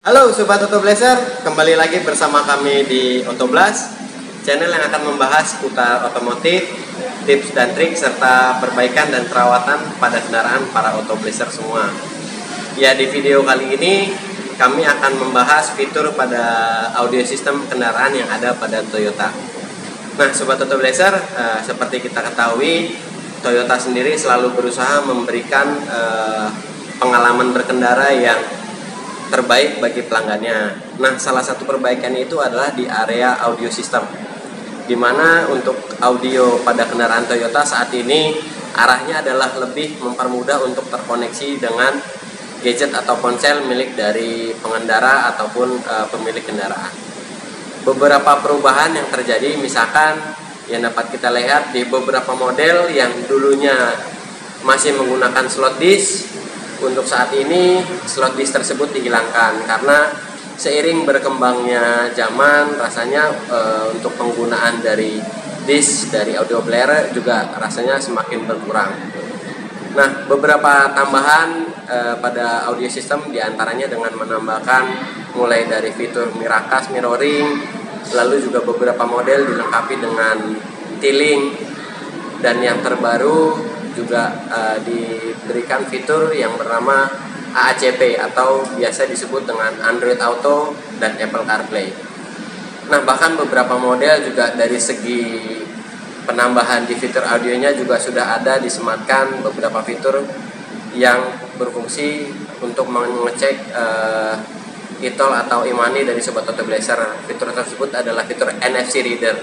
Halo Sobat Autoblazer, kembali lagi bersama kami di Autoblast, channel yang akan membahas seputar otomotif, tips dan trik, serta perbaikan dan perawatan pada kendaraan para Autoblazer semua. Ya, di video kali ini kami akan membahas fitur pada audio sistem kendaraan yang ada pada Toyota. Nah Sobat Autoblazer, seperti kita ketahui, Toyota sendiri selalu berusaha memberikan pengalaman berkendara yang terbaik bagi pelanggannya. Nah, salah satu perbaikannya itu adalah di area audio system, di mana untuk audio pada kendaraan Toyota saat ini arahnya adalah lebih mempermudah untuk terkoneksi dengan gadget atau ponsel milik dari pengendara ataupun pemilik kendaraan. Beberapa perubahan yang terjadi, misalkan yang dapat kita lihat di beberapa model yang dulunya masih menggunakan slot disk, untuk saat ini slot disk tersebut dihilangkan karena seiring berkembangnya zaman, rasanya untuk penggunaan dari disk dari audio player juga rasanya semakin berkurang. Nah, beberapa tambahan pada audio system diantaranya dengan menambahkan mulai dari fitur Miracast mirroring, lalu juga beberapa model dilengkapi dengan tiling, dan yang terbaru juga diberikan fitur yang bernama AACP atau biasa disebut dengan Android Auto dan Apple CarPlay. Nah, bahkan beberapa model juga dari segi penambahan di fitur audionya juga sudah ada disematkan beberapa fitur yang berfungsi untuk mengecek e-tol atau e-money dari Sobat Autoblazer. Fitur tersebut adalah fitur NFC reader.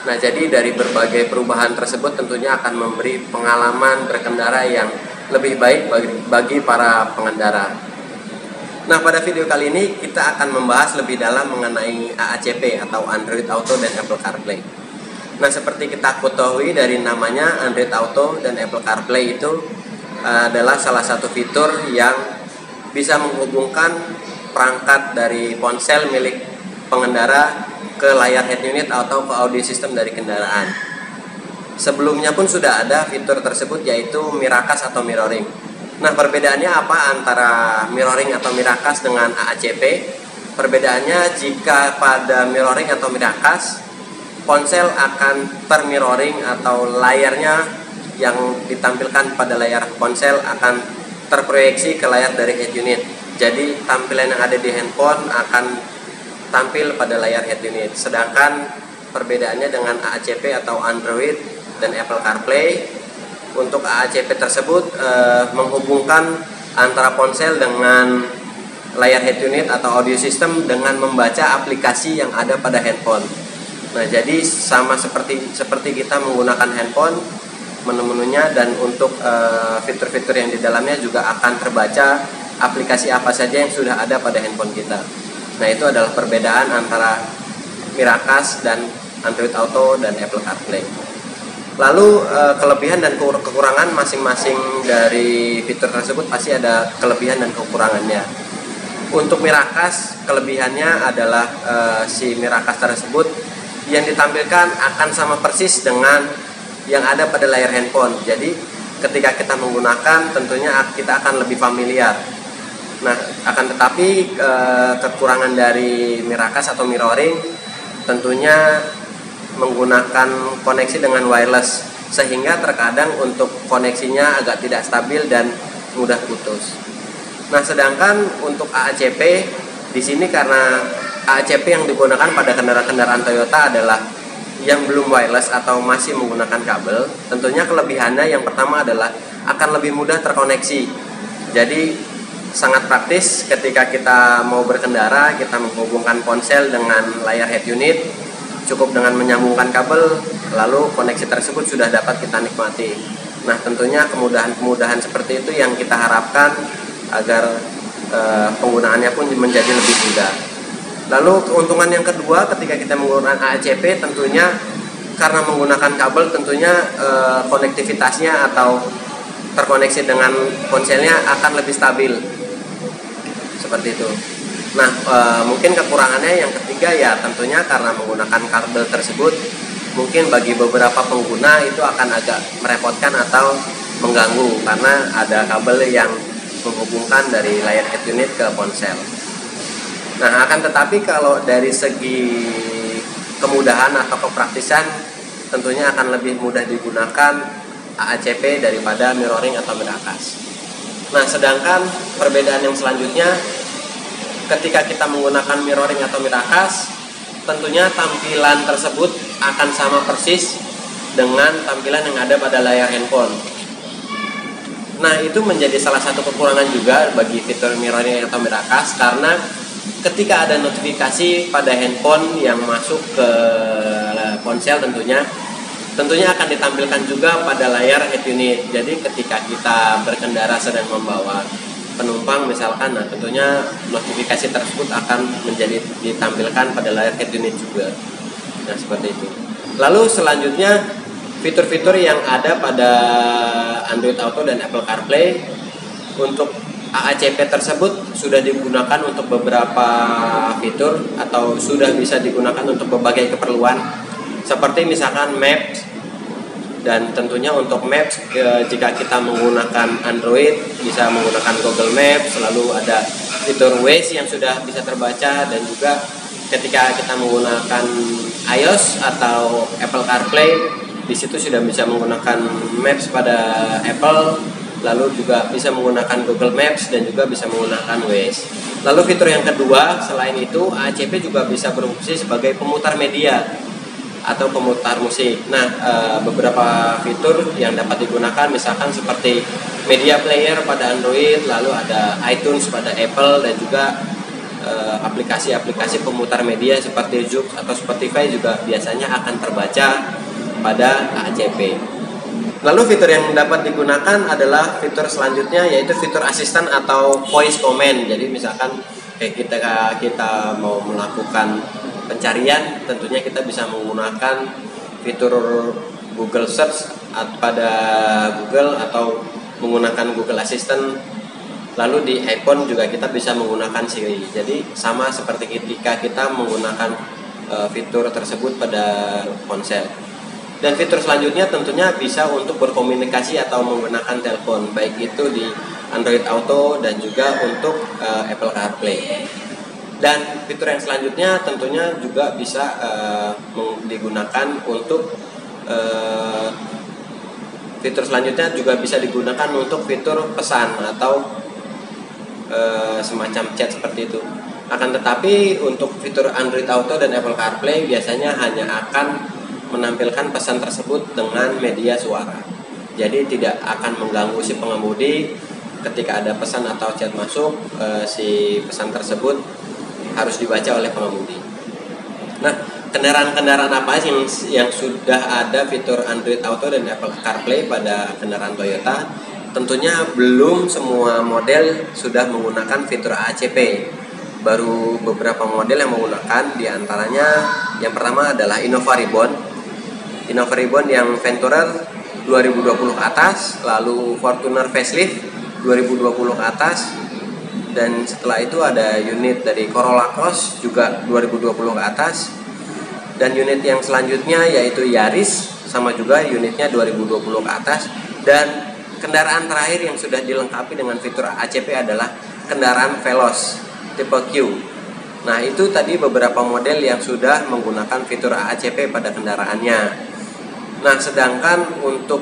Nah, jadi dari berbagai perubahan tersebut tentunya akan memberi pengalaman berkendara yang lebih baik bagi para pengendara. Nah, pada video kali ini kita akan membahas lebih dalam mengenai AACP atau Android Auto dan Apple CarPlay. Nah, seperti kita ketahui dari namanya, Android Auto dan Apple CarPlay itu adalah salah satu fitur yang bisa menghubungkan perangkat dari ponsel milik pengendara ke layar head unit atau ke audio system dari kendaraan. Sebelumnya pun sudah ada fitur tersebut, yaitu Miracast atau mirroring. Nah, perbedaannya apa antara mirroring atau Miracast dengan AACP? Perbedaannya, jika pada mirroring atau Miracast, ponsel akan termirroring atau layarnya yang ditampilkan pada layar ponsel akan terproyeksi ke layar dari head unit. Jadi tampilan yang ada di handphone akan tampil pada layar head unit. Sedangkan perbedaannya dengan AACP atau Android dan Apple CarPlay, untuk AACP tersebut menghubungkan antara ponsel dengan layar head unit atau audio system dengan membaca aplikasi yang ada pada handphone. Nah, jadi sama seperti kita menggunakan handphone, menu-menunya dan untuk fitur-fitur yang di dalamnya juga akan terbaca aplikasi apa saja yang sudah ada pada handphone kita. Nah, itu adalah perbedaan antara Miracast dan Android Auto dan Apple CarPlay. Lalu kelebihan dan kekurangan masing-masing dari fitur tersebut pasti ada kelebihan dan kekurangannya. Untuk Miracast, kelebihannya adalah si Miracast tersebut yang ditampilkan akan sama persis dengan yang ada pada layar handphone. Jadi ketika kita menggunakan tentunya kita akan lebih familiar. Nah, akan tetapi kekurangan dari Miracast atau mirroring tentunya menggunakan koneksi dengan wireless, sehingga terkadang untuk koneksinya agak tidak stabil dan mudah putus. Nah, sedangkan untuk AACP di sini, karena AACP yang digunakan pada kendaraan Toyota adalah yang belum wireless atau masih menggunakan kabel, tentunya kelebihannya yang pertama adalah akan lebih mudah terkoneksi. Jadi sangat praktis ketika kita mau berkendara, kita menghubungkan ponsel dengan layar head unit, cukup dengan menyambungkan kabel, lalu koneksi tersebut sudah dapat kita nikmati. Nah, tentunya kemudahan-kemudahan seperti itu yang kita harapkan agar penggunaannya pun menjadi lebih mudah. Lalu keuntungan yang kedua ketika kita menggunakan AACP, tentunya karena menggunakan kabel, tentunya konektivitasnya atau terkoneksi dengan ponselnya akan lebih stabil. Seperti itu. Nah, mungkin kekurangannya yang ketiga ya tentunya karena menggunakan kabel tersebut, mungkin bagi beberapa pengguna itu akan agak merepotkan atau mengganggu karena ada kabel yang menghubungkan dari layar head unit ke ponsel. Nah, akan tetapi kalau dari segi kemudahan atau kepraktisan, tentunya akan lebih mudah digunakan AACP daripada mirroring atau mirakas. Nah, sedangkan perbedaan yang selanjutnya, ketika kita menggunakan mirroring atau mirakas, tentunya tampilan tersebut akan sama persis dengan tampilan yang ada pada layar handphone. Nah, itu menjadi salah satu kekurangan juga bagi fitur mirroring atau mirakas, karena ketika ada notifikasi pada handphone yang masuk ke ponsel tentunya akan ditampilkan juga pada layar head unit. Jadi ketika kita berkendara sedang membawa penumpang misalkan, nah tentunya notifikasi tersebut akan menjadi ditampilkan pada layar head unit juga. Nah, seperti itu. Lalu selanjutnya, fitur-fitur yang ada pada Android Auto dan Apple CarPlay, untuk AACP tersebut sudah digunakan untuk beberapa fitur atau sudah bisa digunakan untuk berbagai keperluan, seperti misalkan Maps. Dan tentunya untuk Maps, jika kita menggunakan Android bisa menggunakan Google Maps, lalu ada fitur Waze yang sudah bisa terbaca, dan juga ketika kita menggunakan iOS atau Apple CarPlay, di situ sudah bisa menggunakan Maps pada Apple, lalu juga bisa menggunakan Google Maps dan juga bisa menggunakan Waze. Lalu fitur yang kedua, selain itu AACP juga bisa berfungsi sebagai pemutar media atau pemutar musik. Nah, beberapa fitur yang dapat digunakan misalkan seperti media player pada Android, lalu ada iTunes pada Apple, dan juga aplikasi-aplikasi pemutar media seperti Joox atau Spotify juga biasanya akan terbaca pada AACP. Lalu fitur yang dapat digunakan adalah fitur selanjutnya, yaitu fitur asisten atau voice command. Jadi misalkan kayak kita mau melakukan pencarian, tentunya kita bisa menggunakan fitur Google Search pada Google atau menggunakan Google Assistant. Lalu di iPhone juga kita bisa menggunakan Siri. Jadi sama seperti ketika kita menggunakan fitur tersebut pada ponsel. Dan fitur selanjutnya tentunya bisa untuk berkomunikasi atau menggunakan telepon, baik itu di Android Auto dan juga untuk Apple CarPlay. Dan fitur yang selanjutnya tentunya juga bisa digunakan untuk fitur selanjutnya juga bisa digunakan untuk fitur pesan atau semacam chat seperti itu. Akan tetapi untuk fitur Android Auto dan Apple CarPlay biasanya hanya akan menampilkan pesan tersebut dengan media suara. Jadi tidak akan mengganggu si pengemudi ketika ada pesan atau chat masuk, si pesan tersebut harus dibaca oleh pengemudi. Nah, kendaraan-kendaraan apa yang sudah ada fitur Android Auto dan Apple CarPlay pada kendaraan Toyota? Tentunya belum semua model sudah menggunakan fitur AACP. Baru beberapa model yang menggunakan, diantaranya yang pertama adalah Innova Reborn yang Venturer 2020 ke atas, lalu Fortuner Facelift 2020 ke atas, dan setelah itu ada unit dari Corolla Cross juga 2020 ke atas, dan unit yang selanjutnya yaitu Yaris, sama juga unitnya 2020 ke atas, dan kendaraan terakhir yang sudah dilengkapi dengan fitur AACP adalah kendaraan Veloz tipe Q. Nah, itu tadi beberapa model yang sudah menggunakan fitur AACP pada kendaraannya. Nah, sedangkan untuk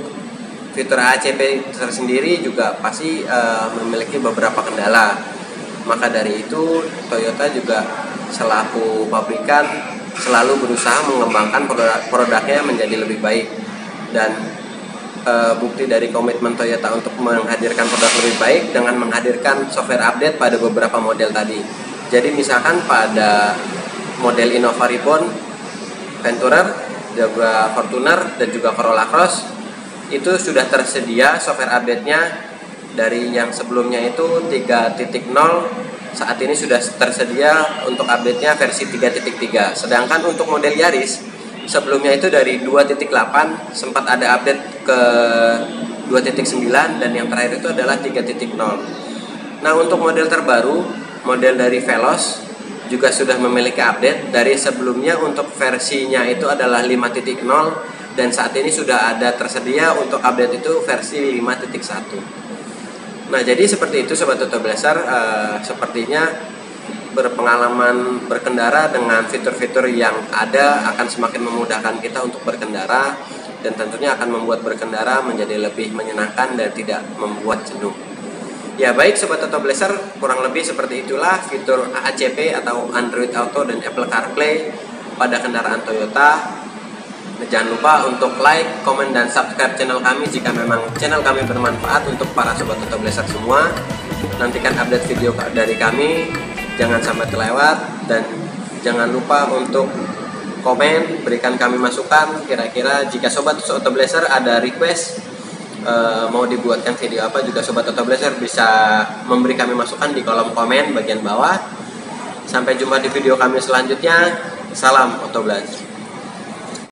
fitur AACP tersendiri juga pasti memiliki beberapa kendala. Maka dari itu Toyota juga selaku pabrikan selalu berusaha mengembangkan produknya menjadi lebih baik. Dan bukti dari komitmen Toyota untuk menghadirkan produk lebih baik dengan menghadirkan software update pada beberapa model tadi. Jadi misalkan pada model Innova Reborn, Venturer, juga Fortuner dan juga Corolla Cross itu sudah tersedia software update-nya. Dari yang sebelumnya itu 3.0, saat ini sudah tersedia untuk update-nya versi 3.3. Sedangkan untuk model Yaris sebelumnya itu dari 2.8 sempat ada update ke 2.9, dan yang terakhir itu adalah 3.0. Nah, untuk model terbaru, model dari Veloz juga sudah memiliki update. Dari sebelumnya untuk versinya itu adalah 5.0, dan saat ini sudah ada tersedia untuk update itu versi 5.1. Nah, jadi seperti itu Sobat Auto Blaster, sepertinya berpengalaman berkendara dengan fitur-fitur yang ada akan semakin memudahkan kita untuk berkendara, dan tentunya akan membuat berkendara menjadi lebih menyenangkan dan tidak membuat jenuh. Ya baik Sobat Autoblazer, kurang lebih seperti itulah fitur AACP atau Android Auto dan Apple CarPlay pada kendaraan Toyota. Jangan lupa untuk like, komen, dan subscribe channel kami jika memang channel kami bermanfaat untuk para Sobat Autoblazer semua. Nantikan update video dari kami, jangan sampai terlewat, dan jangan lupa untuk komen, berikan kami masukan. Kira-kira jika Sobat Autoblazer ada request mau dibuatkan video apa, juga Sobat Autoblazer bisa memberi kami masukan di kolom komen bagian bawah. Sampai jumpa di video kami selanjutnya. Salam Autoblazer.